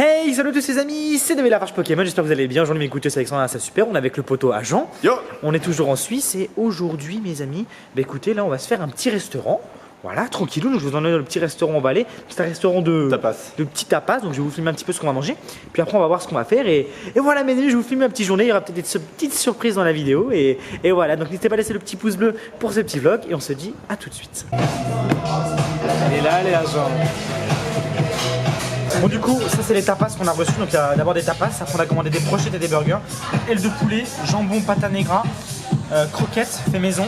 Hey, salut à tous les amis, c'est David Lafarge Pokémon, j'espère que vous allez bien. Aujourd'hui m'écoutez, c'est Alexandre, c'est super, on est avec le poteau Agent. Yo. On est toujours en Suisse et aujourd'hui mes amis, bah écoutez, là on va se faire un petit restaurant. Voilà, tranquillou, donc je vous emmène dans le petit restaurant où on va aller. C'est un restaurant de petits tapas, donc je vais vous filmer un petit peu ce qu'on va manger. Puis après on va voir ce qu'on va faire et voilà mes amis, je vous filme ma petite journée, il y aura peut-être des petites surprises dans la vidéo et voilà, donc n'hésitez pas à laisser le petit pouce bleu pour ce petit vlog et on se dit à tout de suite. Elle est là les agents. Bon du coup, ça c'est les tapas qu'on a reçus, donc il y a d'abord des tapas, après on a commandé des brochettes et des burgers, ailes de poulet, jambon pata negra, croquettes fait maison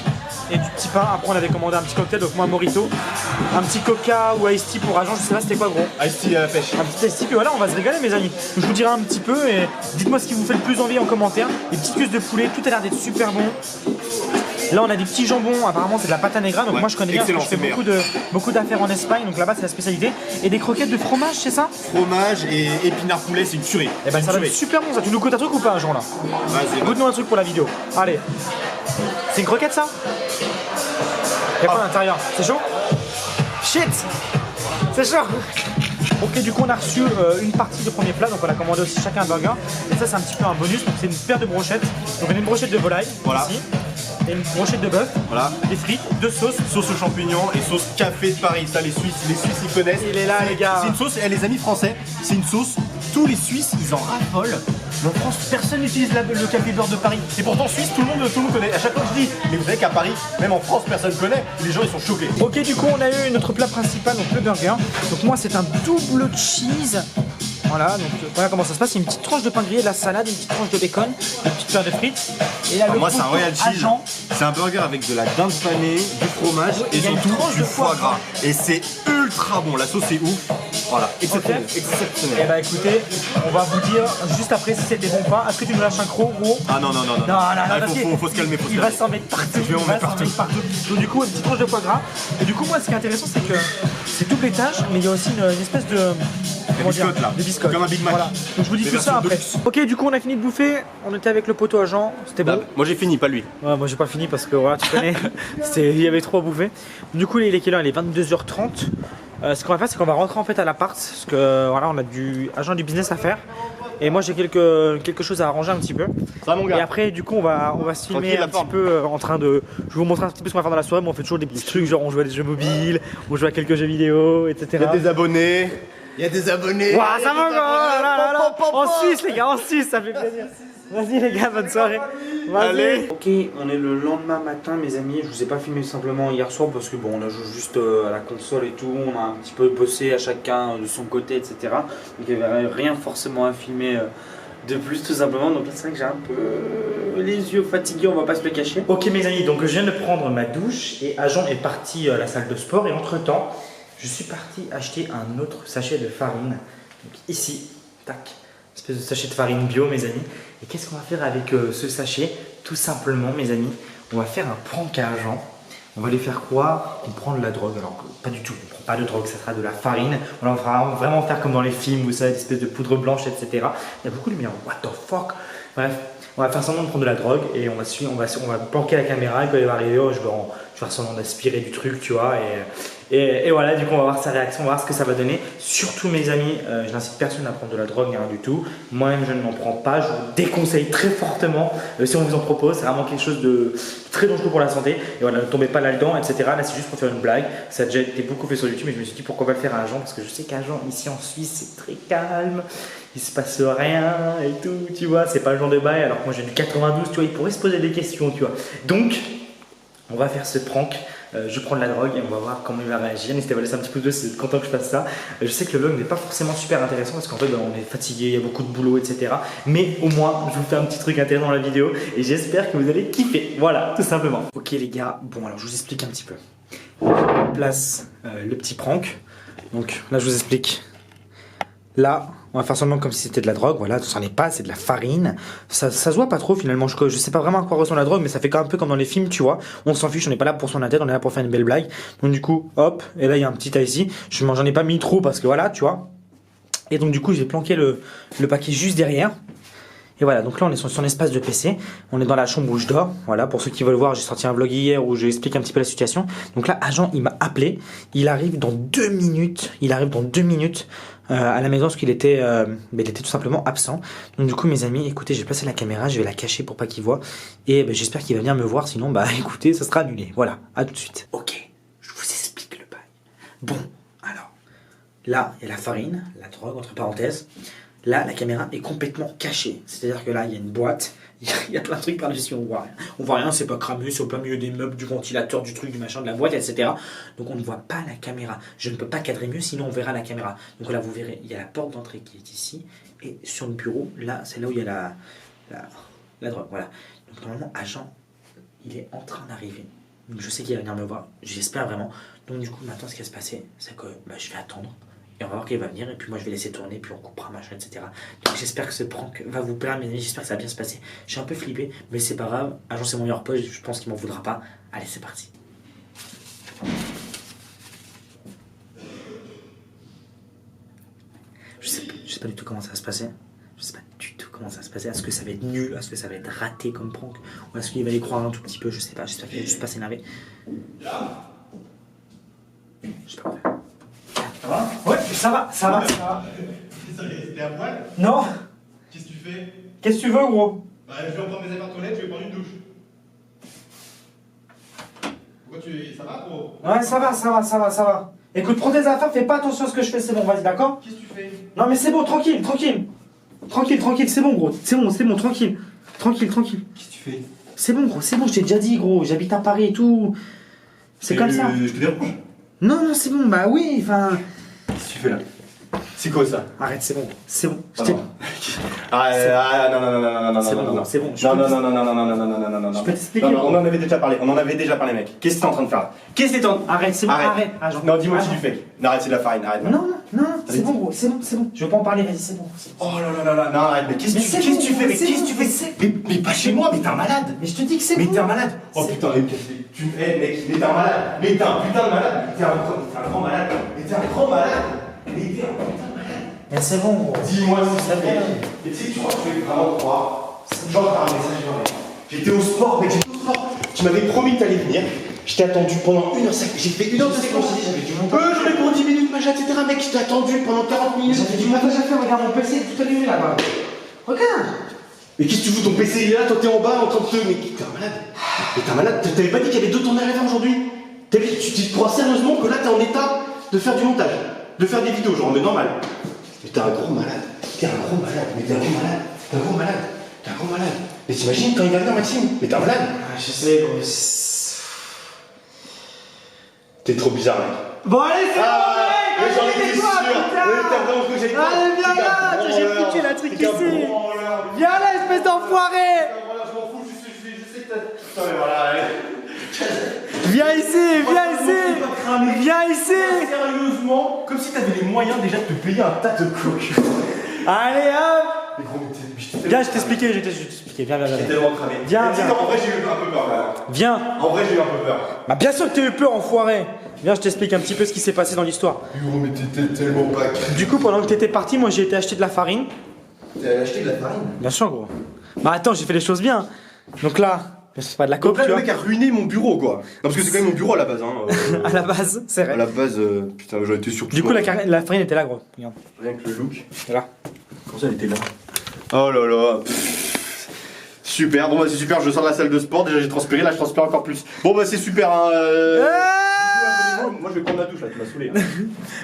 et du petit pain. Après on avait commandé un petit cocktail, donc moi Morito, un petit coca ou iced tea pour Agent, je sais pas c'était quoi gros. Iced tea pêche. Un petit iced tea, puis voilà on va se régaler mes amis. Donc, je vous dirai un petit peu et dites-moi ce qui vous fait le plus envie en commentaire. Les petites cuisses de poulet, tout a l'air d'être super bon. Là on a des petits jambons, apparemment c'est de la pata negra, donc ouais, moi je connais bien parce que je fais beaucoup d'affaires en Espagne, donc là-bas c'est la spécialité. Et des croquettes de fromage, c'est ça? Fromage et épinard poulet, c'est une tuerie. Et ben ça va être super bon ça, tu nous coûtes un truc ou pas Agent là? Vas-y. Goûte-nous un truc pour la vidéo, allez. C'est une croquette ça? Y'a quoi à l'intérieur? C'est chaud? Shit! C'est chaud! Ok, du coup on a reçu une partie du premier plat, donc on a commandé aussi chacun un burger. Et ça c'est un petit peu un bonus, donc c'est une paire de brochettes. Donc on a une brochette de volaille, voilà. Ici. Et une brochette de bœuf, voilà. Des frites, deux sauces. Sauce aux champignons et sauce café de Paris, ça les Suisses ils connaissent. Il est là les gars. C'est une sauce, et les amis français, c'est une sauce, tous les Suisses ils en raffolent. Mais en France, personne n'utilise le café beurre de Paris. Et pourtant, en Suisse, tout le monde connaît. À chaque fois que je dis, mais vous savez qu'à Paris, même en France, personne connaît. Et les gens, ils sont choqués. Ok, du coup, on a eu notre plat principal, donc le burger. Donc moi, c'est un double cheese. Voilà, donc voilà comment ça se passe. C'est une petite tranche de pain grillé, de la salade, une petite tranche de bacon, une petite paire de frites. Et là, moi, c'est un Royal Cheese. C'est un burger avec de la dinde panée, du fromage et surtout du foie gras. Et c'est ultra bon. La sauce est ouf. Voilà, exceptionnel. Et bah écoutez, on va vous dire juste après si c'était bon ou pas. Est-ce que tu nous lâches un croc, gros? Ah non, faut se calmer. Il va s'en mettre partout. Je vais en mettre partout. Donc du coup, une petite tranche de foie gras. Et du coup, moi, ce qui est intéressant, c'est que c'est double étage, mais il y a aussi une espèce de... Des biscottes. Comme un Big Mac. Voilà. Donc je vous dis tout ça après. Ok, du coup, on a fini de bouffer. On était avec le poteau Agent. C'était bon. Moi, j'ai fini, pas lui. Ouais, moi, j'ai pas fini parce que voilà, tu connais. Il y avait trop à bouffer. Du coup, il est quelle heure? Il est 22h30. Ce qu'on va faire, c'est qu'on va rentrer en fait à l'appart parce que voilà, on a du business à faire. Et moi j'ai quelque chose à arranger un petit peu. Ça mon gars. Et après du coup on va se filmer un petit peu en train de... Je vais vous montrer un petit peu ce qu'on va faire dans la soirée, mais on fait toujours des petits trucs, genre on joue à des jeux mobiles, on joue à quelques jeux vidéo, etc. Il y a des abonnés. Il y a des abonnés. Waouh, ça va en Suisse les gars, en Suisse, ça fait plaisir. Vas-y les gars, bonne soirée. Allez. Ok, on est le lendemain matin mes amis, je vous ai pas filmé simplement hier soir parce que bon on a joué juste à la console et tout, on a un petit peu bossé à chacun de son côté etc. Donc il n'y avait rien forcément à filmer de plus tout simplement, donc là c'est vrai que j'ai un peu les yeux fatigués, on va pas se le cacher. Ok mes amis, donc je viens de prendre ma douche et Agent est parti à la salle de sport et entre temps je suis parti acheter un autre sachet de farine, donc ici, tac. Espèce de sachet de farine bio mes amis. Et qu'est-ce qu'on va faire avec ce sachet? Tout simplement mes amis, on va faire un prank à Agent. On va lui faire croire qu'on prend de la drogue. Alors pas du tout, on prend pas de drogue, ça sera de la farine. On va vraiment faire comme dans les films, vous savez, des espèces de poudre blanche, etc. Il y a beaucoup de lumière, what the fuck. Bref, on va faire semblant de prendre de la drogue et on va planquer la caméra et quand il va arriver, je vais faire semblant d'aspirer du truc, tu vois. Et voilà, du coup on va voir sa réaction, on va voir ce que ça va donner. Surtout mes amis, je n'incite personne à prendre de la drogue, rien du tout. Moi-même je ne m'en prends pas, je vous déconseille très fortement si on vous en propose. C'est vraiment quelque chose de très dangereux pour la santé. Et voilà, ne tombez pas là-dedans, etc. Là c'est juste pour faire une blague. Ça a déjà été beaucoup fait sur YouTube, mais je me suis dit pourquoi pas le faire à Agent, parce que je sais qu'Agent ici en Suisse c'est très calme. Il se passe rien et tout, tu vois, c'est pas le genre de bail. Alors que moi j'ai du 92, tu vois, il pourrait se poser des questions, tu vois. Donc, on va faire ce prank. Je prends de la drogue et on va voir comment il va réagir. N'hésitez pas à laisser un petit peu de si vous êtes content que je fasse ça. Je sais que le vlog n'est pas forcément super intéressant parce qu'en fait on est fatigué, il y a beaucoup de boulot, etc. Mais au moins je vous fais un petit truc intéressant dans la vidéo et j'espère que vous allez kiffer. Voilà, tout simplement. Ok les gars, bon alors je vous explique un petit peu. On place le petit prank. Donc là je vous explique. Là, on va faire semblant comme si c'était de la drogue, voilà, ça n'en est pas, c'est de la farine. Ça se voit pas trop finalement, je sais pas vraiment à quoi ressemble la drogue, mais ça fait un peu comme dans les films, tu vois. On s'en fiche, on n'est pas là pour son tête, on est là pour faire une belle blague. Donc du coup, hop, et là il y a un petit tas ici. J'en ai pas mis trop parce que voilà, tu vois. Et donc du coup, j'ai planqué le paquet juste derrière. Et voilà, donc là on est sur son espace de PC, on est dans la chambre où je dors, voilà, pour ceux qui veulent voir, j'ai sorti un vlog hier où je explique un petit peu la situation. Donc là, Agent, il m'a appelé, il arrive dans 2 minutes, à la maison parce qu'il était, il était tout simplement absent. Donc du coup mes amis, écoutez, j'ai placé la caméra, je vais la cacher pour pas qu'il voit. Et j'espère qu'il va venir me voir, sinon bah écoutez, ça sera annulé. Voilà, à tout de suite. Ok, je vous explique le bail. Bon, alors, là il y a la farine, la drogue entre parenthèses. Là la caméra est complètement cachée. C'est-à-dire que là il y a une boîte. Il y a plein de trucs par-dessus, on voit rien. On voit rien, c'est pas cramé, c'est au plein milieu des meubles, du ventilateur, du truc, du machin, de la boîte, etc. Donc on ne voit pas la caméra. Je ne peux pas cadrer mieux, sinon on verra la caméra. Donc là, vous verrez, il y a la porte d'entrée qui est ici. Et sur le bureau, là, c'est là où il y a la drogue. Voilà. Donc normalement, agent, il est en train d'arriver. Donc je sais qu'il va venir me voir, j'espère vraiment. Donc du coup, maintenant, ce qui va se passer, c'est que je vais attendre. Et on va voir qu'il va venir, et puis moi je vais laisser tourner, puis on coupera machin, etc. Donc j'espère que ce prank va vous plaire, mes amis, j'espère que ça va bien se passer. Je suis un peu flippé, mais c'est pas grave. Agent, c'est mon meilleur pote, je pense qu'il m'en voudra pas. Allez, c'est parti. Je sais pas du tout comment ça va se passer. Je sais pas du tout comment ça va se passer. Est-ce que ça va être nul? Est-ce que ça va être raté comme prank? Ou est-ce qu'il va y croire un tout petit peu? Je sais pas, j'espère qu'il va juste pas s'énerver. Je sais pas quoi faire. Ça va? Ouais, ça va. T'es à poil? Non. Qu'est-ce que tu fais? Qu'est-ce que tu veux, gros? Bah, je vais reprendre mes affaires de toilette, je vais prendre une douche. Pourquoi tu. Ça va, gros? Ouais, ça va. Écoute, prends tes affaires, fais pas attention à ce que je fais, c'est bon, vas-y, d'accord? Qu'est-ce que tu fais? Non, mais c'est bon, tranquille, c'est bon, gros, c'est bon, tranquille. Qu'est-ce que tu fais? C'est bon, gros, je t'ai déjà dit, gros, j'habite à Paris et tout. C'est comme ça. Je te dérange? Non, c'est bon, bah oui, enfin. Qu'est-ce que tu fais là? C'est quoi ça? Arrête, c'est bon. Ah non. Non. C'est bon. Non. Je peux t'expliquer. Non, on en avait déjà parlé, mec. Qu'est-ce que t'es en train de faire là? Qu'est-ce que t'es en train de... Arrête, c'est bon, arrête. Non, dis-moi si tu fais. Arrête, c'est de la farine, arrête. Non, c'est bon, gros, c'est bon. Je veux pas en parler, vas-y, c'est bon. Oh là, non, arrête, mais qu'est-ce que tu fais? Mais pas chez moi, mais t'es un malade. Mais je te dis que c'est bon. Mais t'es un malade. Oh putain, mec, mec, mais t'es un malade. Mais t'es un putain de malade. Mais t'es un grand malade. Mais t'es un putain de malade. Mais c'est bon, gros. Dis-moi si ça fait. Et tu sais, tu crois que je vais vraiment croire. Genre, t'as un message dans les... J'étais au sport, mec, Tu m'avais promis que t'allais venir. Je t'ai attendu pendant 1h50. J'ai fait 1h de séquence. J'avais du montage. Je mets pour 10 minutes, machin, etc. Mec, je t'ai attendu pendant 40 minutes. J'avais du montage à faire, regarde mon PC, tout allumé là-bas. Regarde. Mais qu'est-ce que tu fous, ton PC il est là, toi t'es en bas en train de te. Mais t'es un malade. Mais t'es un malade. T'avais pas dit qu'il y avait 2 tournages à faire aujourd'hui? Tu te crois sérieusement que là t'es en état de faire du montage, de faire des vidéos, genre, mais normal. Mais t'es un gros malade. Mais t'es un gros malade. Mais t'imagines quand il va venir, Maxime? Mais t'es un malade. Ah, je sais, gros. T'es trop bizarre, mec. Bon, allez, c'est bon, mais j'en étais sûr. Mais t'as vraiment cru que j'allais te prendre. Allez, viens là, j'ai foutu la truc ici. Viens là, espèce d'enfoiré. Voilà, je m'en fous, je sais que t'as. Putain, mais voilà, allez. Viens ici. Sérieusement, comme si t'avais les moyens déjà de te payer un tas de coke. Allez, hop. Mais gros, mais Viens, je t'expliquais, viens. T'es tellement cramé. Viens. En vrai, j'ai eu un peu peur là. Viens. En vrai, j'ai eu un peu peur. Bah bien sûr que t'as eu peur, enfoiré. Viens, je t'explique un petit peu ce qui s'est passé dans l'histoire. Gros, mais t'étais tellement pas. Du coup, pendant que t'étais parti, moi j'ai été acheter de la farine. T'as acheté de la farine? Bien sûr, gros. Bah attends, j'ai fait les choses bien. Donc là, c'est pas de la coke, Donc là, tu le vois. mec a ruiné mon bureau, quoi. Non, parce que c'est quand même mon bureau à la base, hein. À la base, c'est vrai. À la base, putain, j'aurais été surpris. Du coup, la farine était là, gros. Regarde. Rien que le look. Voilà. Comment ça, elle était là? Oh là là. Super, bon bah c'est super, je sors de la salle de sport, déjà j'ai transpiré, là je transpire encore plus. Bon bah c'est super, hein. Moi je vais prendre la douche là, tu m'as saoulé. Hein.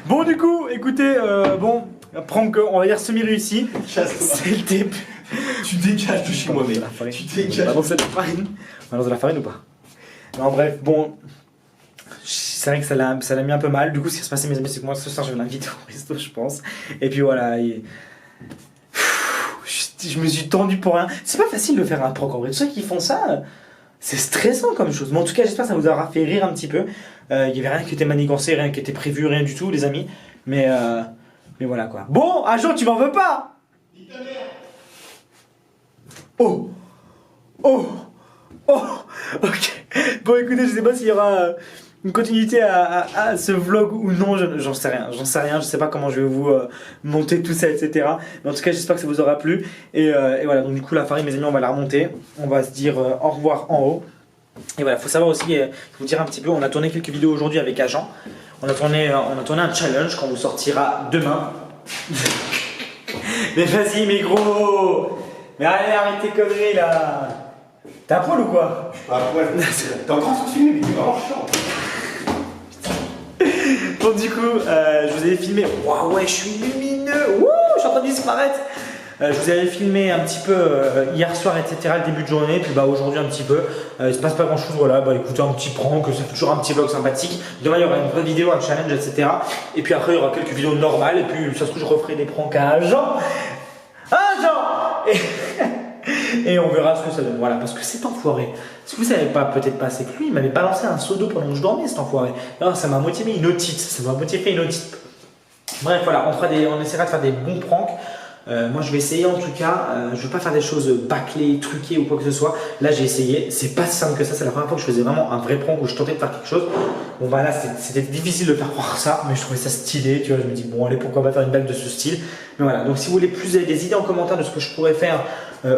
Bon, du coup, écoutez, prank, on va dire semi-réussi. Chasse-toi. C'est le début. Tu dégages de chez moi, mec. Tu dégages. On va lancer de la farine ou pas? Non, bref, bon. C'est vrai que ça l'a mis un peu mal. Du coup, ce qui se passait, mes amis, c'est que moi ce soir je vais l'inviter au resto, je pense. Et puis voilà. Je me suis tendu pour rien. C'est pas facile de faire un prank en vrai. Tous ceux qui font ça, c'est stressant comme chose. Mais en tout cas, j'espère que ça vous aura fait rire un petit peu. Il y avait rien qui était manigancé, rien qui était prévu, rien du tout, les amis. Mais voilà quoi. Bon, agent, tu m'en veux pas? Nique ta mère. Oh, ok. Bon, écoutez, je sais pas s'il y aura une continuité à ce vlog ou non, j'en sais rien, je sais pas comment je vais vous monter tout ça, etc. Mais en tout cas, j'espère que ça vous aura plu. Et voilà, donc du coup, la farine, mes amis, on va la remonter. On va se dire au revoir en haut. Et voilà, faut savoir aussi, vous dire un petit peu, on a tourné quelques vidéos aujourd'hui avec Agent. On a tourné un challenge qu'on vous sortira demain. Mais vas-y, mais gros. Mais allez, arrête tes conneries là. T'as un poil ou quoi? Ah ouais, t'es encore en train de filmer, mais t'es vraiment chiant. Bon, du coup, je vous avais filmé. Waouh, ouais, je suis lumineux. Wouh, je suis en train de disparaître. Je vous avais filmé un petit peu hier soir, etc., le début de journée, puis bah aujourd'hui un petit peu. Il se passe pas grand chose, voilà, bah écoutez, un petit prank, c'est toujours un petit vlog sympathique. Demain il y aura une vraie vidéo, un challenge, etc. Et puis après il y aura quelques vidéos normales, et puis ça se trouve je referai des pranks à Jean. Ah Jean et on verra ce que ça donne, voilà, parce que cet enfoiré, si vous savez pas, peut-être pas, c'est que lui il m'avait balancé un seau d'eau pendant que je dormais, cet enfoiré. Alors, ça m'a moitié mis une otite, ça m'a moitié fait une otite. Bref, voilà, on essaiera de faire des bons pranks. Moi je vais essayer en tout cas, je veux pas faire des choses bâclées, truquées ou quoi que ce soit. Là j'ai essayé, c'est pas si simple que ça, c'est la première fois que je faisais vraiment un vrai prank où je tentais de faire quelque chose. Bon bah là c'était difficile de faire croire ça, mais je trouvais ça stylé, tu vois, je me dis bon allez pourquoi pas faire une blague de ce style. Mais voilà, donc si vous voulez plus des idées en commentaire de ce que je pourrais faire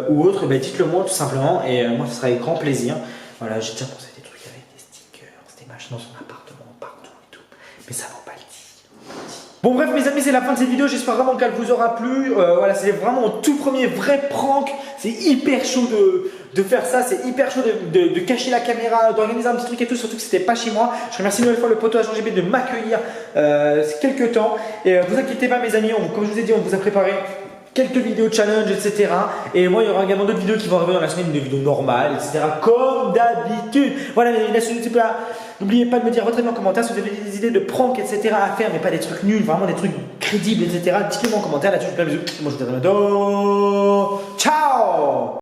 ou autre, bah, dites-le moi tout simplement et moi ce sera avec grand plaisir. Voilà, j'ai déjà pensé des trucs avec des stickers, des machins dans son appartement, partout et tout, mais ça vaut pas le dire. Bon bref mes amis, c'est la fin de cette vidéo, j'espère vraiment qu'elle vous aura plu. Voilà, c'est vraiment mon tout premier vrai prank. C'est hyper chaud de faire ça, c'est hyper chaud de cacher la caméra, d'organiser un petit truc et tout, surtout que c'était pas chez moi. Je remercie une nouvelle fois le poteau Agent GB de m'accueillir quelques temps. Et vous inquiétez pas mes amis, comme je vous ai dit, on vous a préparé quelques vidéos challenge, etc. Et moi, il y aura également d'autres vidéos qui vont arriver dans la semaine, des vidéos normales, etc. Comme d'habitude. Voilà, mes amis, n'oubliez pas de me dire votre avis en commentaire si vous avez des idées de prank, etc. à faire, mais pas des trucs nuls, vraiment des trucs crédibles, etc. Dites-le moi en commentaire là-dessus. Je vous fais un bisou. Moi, je vous dis à bientôt. Ciao!